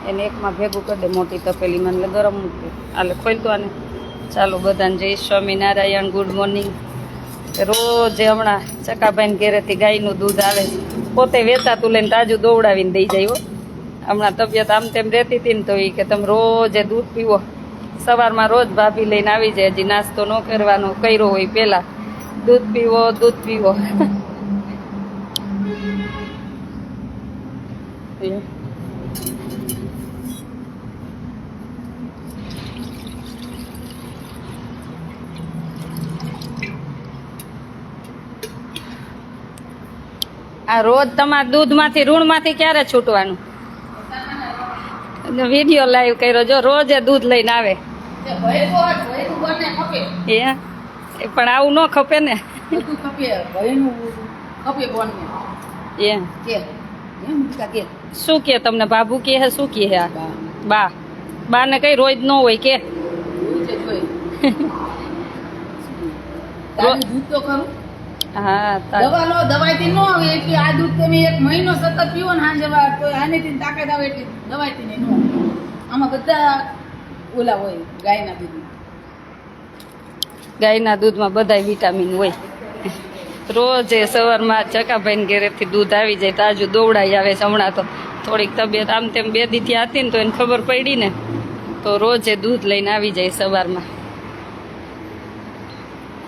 એને એકમાં ભેગું કરી દે મોટી તપેલીમાં એટલે ગરમ મૂકી આલે ખોલતો આને. ચાલો બધાને જય સ્વામિનારાયણ, ગુડ મોર્નિંગ. રોજ હમણાં ચકાભાઈને ઘેરેથી ગાયનું દૂધ આવે છે, પોતે વેચાતું લઈને તાજું દોવડાવીને દઈ જાય. હો હમણાં તબિયત આમ તેમ રહેતી હતી ને તો એ કે તમે રોજ દૂધ પીવો. સવારમાં રોજ ભાભી લઈને આવી જાય, હજી નાસ્તો ન કરવાનો કર્યો હોય પહેલાં, દૂધ પીવો દૂધ પીવો. આ રોજ તમારા દૂધમાંથી ઋણમાંથી ક્યારે છૂટવાનું? વિડીયો લાઈવ કર્યો જો, રોજ દૂધ લઈને આવે. પણ આવું ન ખપે ને. શું કે તમને બાબુ કે હે? શું કે હે આ બા? બા ને કઈ રોજ ન હોય કે? હા, દવાઈથી ન આવે એટલે આ દૂધ તમે 1 મહિનો સતત પીવો ને હાંજે તો આનેથી તાકાત આવે એટલે દવાઈથી નહીં. આમાં બધા ઓલા હોય ગાયના દૂધ. ગાયના દૂધમાં બધાય વિટામિન હોય. રોજ સવારમાં ચકાભાઈને ઘેરેથી દૂધ આવી જાય, તાજું દોવડાઈ આવે છે. હમણાં તો થોડીક તબિયત આમ તેમ 2 દીથી હતી ને તો એને ખબર પડી ને, તો રોજે દૂધ લઈને આવી જાય સવારમાં.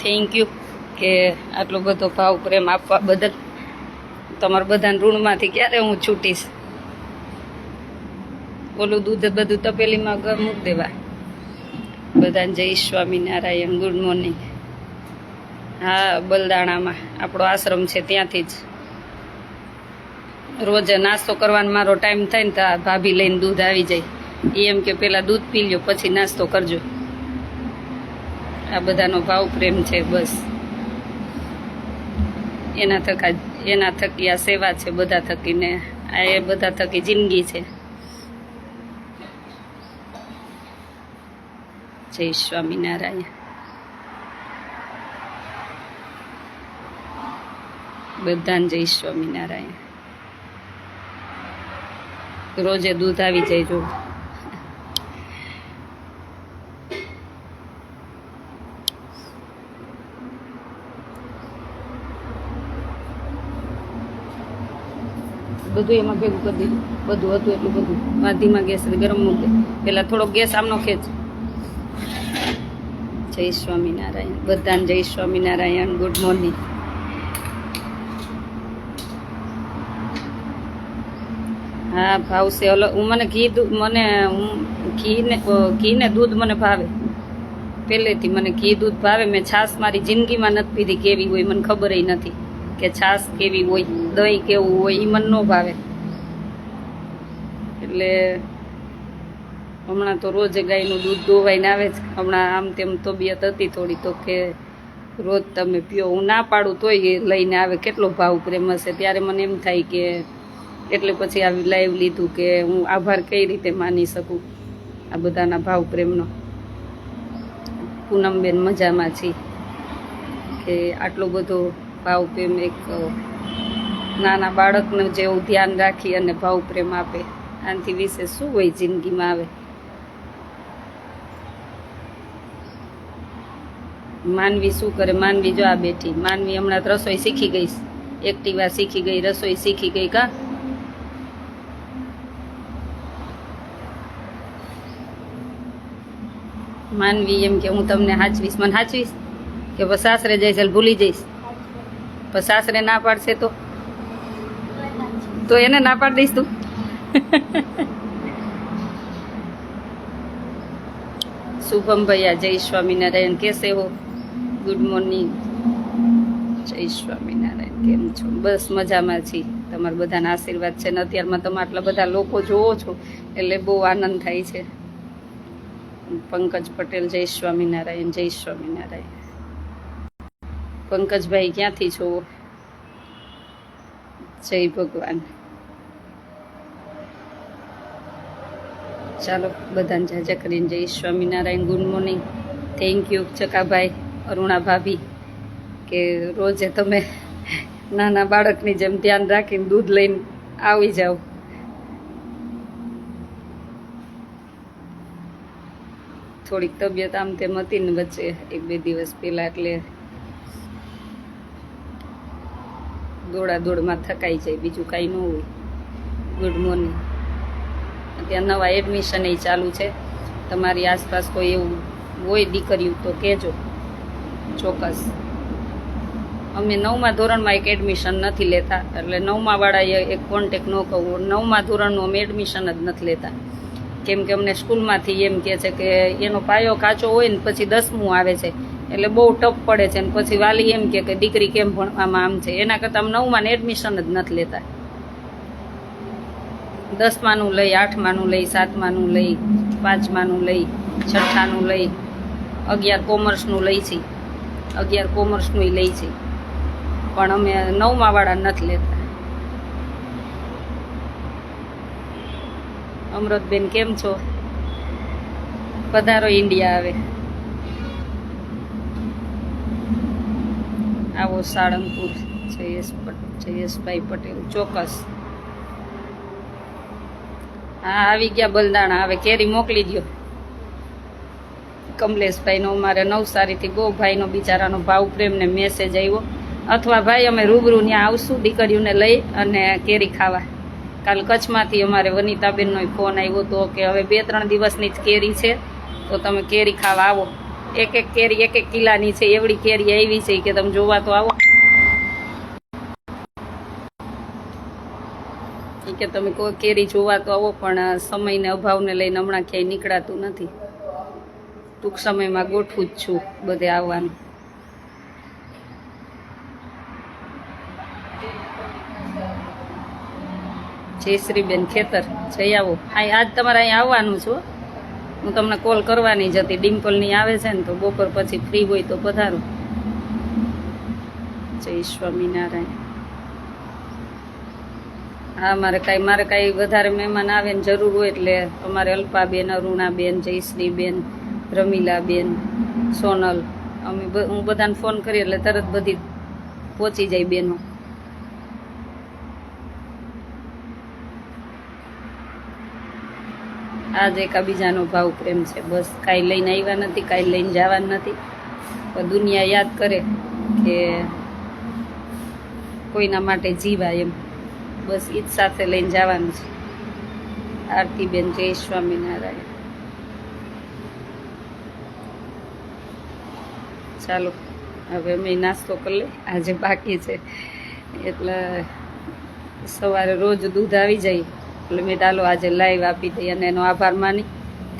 થેન્ક યુ કે આટલો બધો ભાવ પ્રેમ આપવા બદલ. તમારા બધાને ઋણમાંથી ક્યારે હું છૂટીશ. ઓલું દૂધ બધું તપેલીમાં મૂકી દેવા. બધાને જય સ્વામિનારાયણ, ગુડ મોર્નિંગ. હા, બલદાણામાં આપણો આશ્રમ છે ત્યાંથી જ રોજ નાસ્તો કરવાનો મારો ટાઈમ થાય ને તો ભાભી લઈને દૂધ આવી જાય. એમ કે પહેલાં દૂધ પી લ્યો પછી નાસ્તો કરજો. આ બધાનો ભાવ પ્રેમ છે બસ. એના થકી આ સેવા છે, બધા થકીને આ એ બધા થકી જિંદગી છે. જય સ્વામિનારાયણ. બધાને જય સ્વામિનારાયણ. રોજે દૂધ આવી જાય જો. બધું એમાં ભેગું કરી દીધું, બધું હતું એટલું બધું. ધીમા ગેસ ગરમ મૂકી દે. પેલા થોડોક ગેસ આમનો ખેંચ. જય સ્વામિનારાયણ. બધાને જય સ્વામિનારાયણ, ગુડ મોર્નિંગ. હા ભાવશે. હું મને ઘીને દૂધ મને ભાવે પહેલેથી. મને ઘી દૂધ ભાવે. મેં છાશ મારી જિંદગીમાં નથી પીધી. કેવી હોય મને ખબર નથી કે છાશ કેવી હોય, દહીં કેવું હોય, એ મને ન ભાવે. એટલે હમણાં તો રોજ ગાયનું દૂધ દોવાઈને આવે છે. હમણાં આમ તેમ તબિયત હતી થોડી તો કે રોજ તમે પીઓ. હું ના પાડું તોય લઈને આવે. કેટલો ભાવ પ્રેમ હશે. ત્યારે મને એમ થાય કે એટલે પછી આવી લાઈવ લીધું કે હું આભાર કઈ રીતે માની શકું આ બધાના ભાવ પ્રેમનો. પૂનમબેન મજામાં છે કે આટલો બધો ભાવ પ્રેમ એક નાના બાળકનું જેવું ધ્યાન રાખી અને ભાવ પ્રેમ આપે. આનાથી વિશે શું હોય જિંદગીમાં આવે. માનવી શું કરે? માનવી જો આ બેઠી. માનવી હમણાં રસોઈ શીખી ગઈ, એક્ટિવા શીખી ગઈ, રસોઈ શીખી ગઈ. કા માનવી એમ કે હું તમને હાચવીશ. મને હાચવીશ કે બસ સાસરે જઈશ એટલે ભૂલી જઈશ? પણ સાસરે ના પાડશે તો એને ના પાડી દઈશ તું? શુભમ ભૈયા જય સ્વામિનારાયણ. કેસે હો? Good morning. જય સ્વામિનારાયણ. કેમ છો? બસ મજામાં છીએ. તમારા બધાના આશીર્વાદ છે ને અત્યારમાં તમે આટલા બધા લોકો જોવો છો એટલે બહુ આનંદ થાય છે. પંકજ પટેલ જય સ્વામિનારાયણ. જય સ્વામિનારાયણ. પંકજભાઈ ક્યાંથી છો? જય ભગવાન. ચાલો બધાને જાજા કરીને જય Swaminarayan, good morning. Thank you Chakabhai, Aruna ભાભી કે રોજે તમે નાના બાળકની જેમ ધ્યાન રાખીને દૂધ લઈને આવી જાઓ. થોડીક તબિયત આમ તેમ હતી ને વચ્ચે 1-2 દિવસ પહેલા, એટલે દોડાદોડમાં થકાઈ જાય, બીજું કાંઈ ન હોય. Good morning. ત્યાં નવા એડમિશન એ ચાલુ છે. તમારી આસપાસ કોઈ એવું હોય દીકરીઓ તો કહેજો ચોક્કસ. અમે 9મા ધોરણમાં એક એડમિશન નથી લેતા, એટલે 9મા વાળાએ એક કોન્ટેક ન કહું. 9મા ધોરણનું અમે એડમિશન જ નથી લેતા, કેમ કે અમને સ્કૂલમાંથી એમ કહે છે કે એનો પાયો કાચો હોય ને પછી 10મું આવે છે, એટલે બહુ ટફ પડે છે. ને પછી વાલી એમ કે દીકરી કેમ ભણવામાં આમ છે, એના કરતાં અમે 9માને એડમિશન જ નથી લેતા. 10માનું લઈ, 8માનું લઈ, 7માનું લઈ, 5માનું લઈ, 6ઠાનું લઈ, 11 કોમર્સનું લઈ છીએ, 11 કોમર્સનું લઈ છીએ, પણ અમે 9મા વાળા નથી લેતા. અમૃતબેન કેમ છો? પધારો ઇન્ડિયા. આવે આવો સાળંગપુર. જયેશભાઈ પટેલ ચોક્કસ. હા, આવી ગયા બલદાણા. હવે કેરી મોકલી દો. કમલેશભાઈનો અમારે નવસારીથી બહુ ભાઈનો બિચારાનો ભાવ પ્રેમને મેસેજ આવ્યો. અથવા ભાઈ અમે રૂબરૂ ત્યાં આવશું દીકરીઓને લઈ અને કેરી ખાવા. કાલ કચ્છમાંથી અમારે વનિતાબેનનો ફોન આવ્યો હતો કે હવે 2-3 દિવસની જ કેરી છે, તો તમે કેરી ખાવા આવો. એક કેરી 1 કિલાની છે, એવડી કેરી આવી છે કે તમે જોવા તો આવો. કે તમે કોઈ કેરી જોવા તો આવો, પણ સમયને અભાવને લઈને હમણાં ક્યાંય નીકળાતું નથી. ટૂંક સમયમાં ગોઠવું જ છું બધે આવવાનું. જયશ્રીબેન ખેતર જઈ આવો. આજ તમારે અહીંયા આવવાનું છું. હું તમને કોલ કરવાની જ હતી. ડિમ્પલની આવે છે ને, તો બપોર પછી ફ્રી હોય તો પધારો. જય સ્વામિનારાયણ. હા, મારે કાંઈ વધારે મહેમાન આવે ને જરૂર હોય એટલે અમારે અલ્પાબેન, અરુણાબેન, જયશ્રીબેન, રમીલાબેન, સોનલ, હું બધાને ફોન કરીએ એટલે તરત બધી પહોંચી જાય બેનો. આજ એકાબીજાનો ભાવ પ્રેમ છે. બસ કાંઈ લઈને આવ્યા નથી, કાંઈ લઈને જવાનું નથી, પણ દુનિયા યાદ કરે કે કોઈના માટે જીવાય એમ. બસ એ જ સાથે લઈને જવાનું છે. આરતીબેન જય સ્વામિનારાયણ. ચાલો હવે અમે નાસ્તો કરી લઈએ. આજે બાકી છે એટલે સવારે રોજ દૂધ આવી જાય એટલે મેં ચાલો આજે લાઈવ આપી દઈએ અને એનો આભાર માની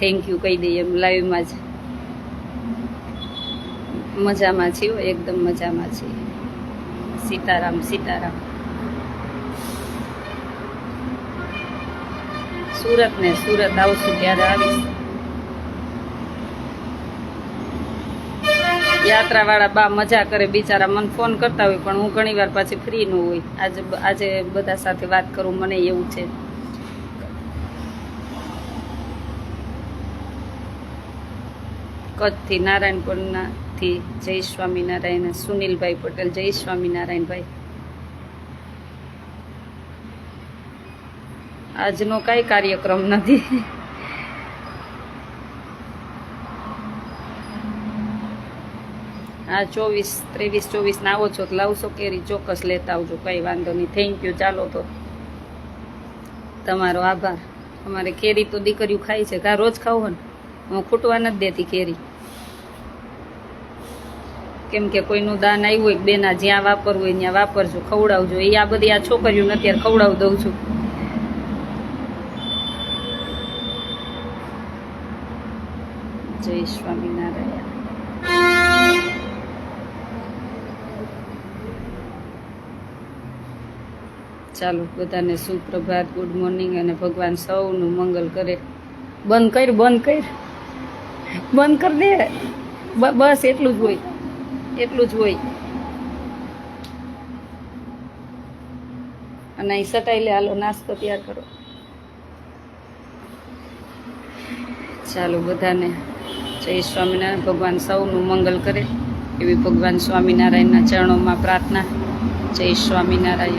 થેન્ક યુ કહી દઈએ એમ લાઈવમાં જ. મજામાં છીએ, એકદમ મજામાં છીએ. સીતારામ સીતારામ. સુરત આવશું ત્યારે આવીશ. યાત્રાવાળા બા મજા કરે બિચારા, મને ફોન કરતા હોય પણ હું ઘણી વાર પાછી ફ્રી ન હોય. આજે બધા સાથે વાત કરું મને એવું છે. કચ્છથી નારાયણપુરથી જય સ્વામિનારાયણ. સુનિલભાઈ પટેલ જય સ્વામિનારાયણ ભાઈ. આજનો કાંઈ કાર્યક્રમ નથી. હા, 23-24 ના આવો છો તો લાવશો કેરી, ચોક્કસ લેતા આવજો, કંઈ વાંધો નહીં. Thank you. ચાલો તો તમારો આભાર. અમારે કેરી તો દીકરીઓ ખાય છે, કા રોજ ખાવ ને, હું ખૂટવા નથી દેતી કેરી. કેમ કે કોઈનું દાન આવ્યું હોય બેના જ્યાં વાપરવું હોય ત્યાં વાપરજો, ખવડાવજો. એ આ બધી આ છોકરીઓને અત્યારે ખવડાવી દઉં છું. જય સ્વામિનારાયણ. ચાલો બધાને સુપ્રભાત, ગુડ મોર્નિંગ, અને ભગવાન સૌનું મંગલ કરે. બંધ કર દે. બસ એટલું જ હોય. અને અહીં સટાઈ લે. હાલો નાસ્તો તૈયાર કરો. ચાલો બધાને જય સ્વામિનારાયણ. ભગવાન સૌનું મંગલ કરે એવી ભગવાન સ્વામિનારાયણના ચરણોમાં પ્રાર્થના. જય સ્વામિનારાયણ.